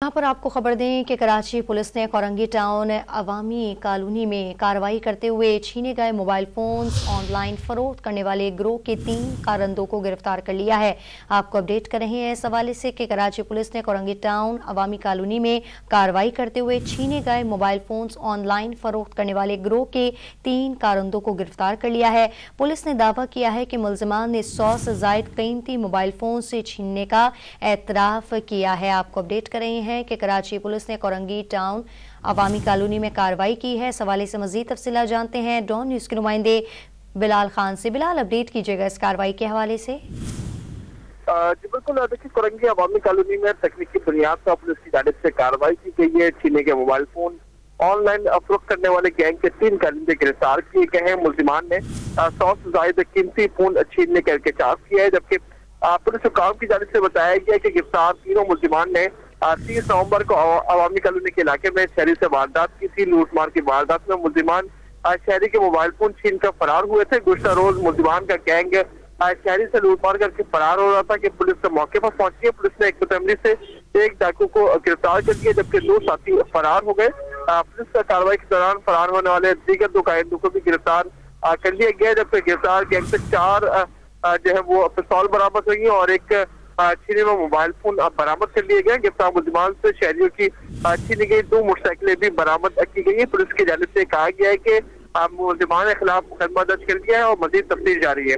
यहाँ पर आपको खबर दें कि कराची पुलिस ने कोरंगी टाउन अवामी कॉलोनी में कार्रवाई करते हुए छीने गए मोबाइल फोन्स ऑनलाइन फरोख्त करने वाले गिरोह के 3 कारंदों को गिरफ्तार कर लिया है। आपको अपडेट कर रहे हैं इस हवाले से कि कराची पुलिस ने कोरंगी टाउन अवामी कॉलोनी में कार्रवाई करते हुए छीने गए मोबाइल फोन्स ऑनलाइन फरोख्त करने वाले गिरोह के 3 कारंदों को गिरफ्तार कर लिया है। पुलिस ने दावा किया है कि मुल्जिमान ने 100 से ज्यादा कीमती मोबाइल फोन से छीनने का एतराफ किया है। आपको अपडेट कर रहे हैं कि कराची पुलिस ने कोरंगी टाउन अवामी कॉलोनी में कार्रवाई की है। इस हवाले से मजीद तफसीलात जानते हैं डॉन न्यूज के नुमाइंदे बिलाल खान से। बिलाल, अपडेट कीजिएगा इस कार्रवाई के हवाले से। जी बिल्कुल, देखिए कोरंगी अवामी कॉलोनी में तकनीकी बुनियाद पर पुलिस की जानिब से कार्रवाई की गई है। छीने के मोबाइल फोन ऑनलाइन फरोख्त करने वाले गैंग के 3 कारिंदे गिरफ्तार किए गए हैं। मुल्जिमान ने 100 से ज्यादा कीमती फोन छीनने का इंकशाफ किया है, जबकि पुलिस हुकाम की जानिब से बताया गया कि गिरफ्तार तीनों मुल्जिमान ने 30 नवंबर को अवामी कॉलोनी के इलाके में शहरी से वारदात की थी। लूटमार की वारदात में मुल्जिमान शहरी के मोबाइल फोन छीन कर फरार हुए थे। गुज़श्ता रोज मुल्जिमान का गैंग शहरी से लूटमार करके फरार हो रहा था कि पुलिस के मौके पर पहुंची है। पुलिस ने एक मुतहमरी से 1 डाकू को गिरफ्तार कर दिया, जबकि 2 साथी फरार हो गए। पुलिस का कार्रवाई के दौरान फरार होने वाले दीगर 2 कारिंदों को भी गिरफ्तार कर लिया गया, जबकि गिरफ्तार गैंग से 4 जो है वो पिस्तौल बरामद हुई है और एक छीने हुए मोबाइल फोन बरामद कर लिए गए। गिरफ्तार मुल्जिमान से शहरियों की छीनी गई 2 मोटरसाइकिलें भी बरामद की गई है। पुलिस की जानिब से कहा गया है कि मुल्जिमान के खिलाफ मुकदमा दर्ज कर दिया है और मजीद तफ्तीश जारी है।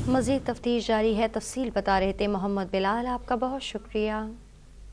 मजीद तफ्तीश जारी है। तफसील बता रहे थे मोहम्मद बिलाल, आपका बहुत शुक्रिया।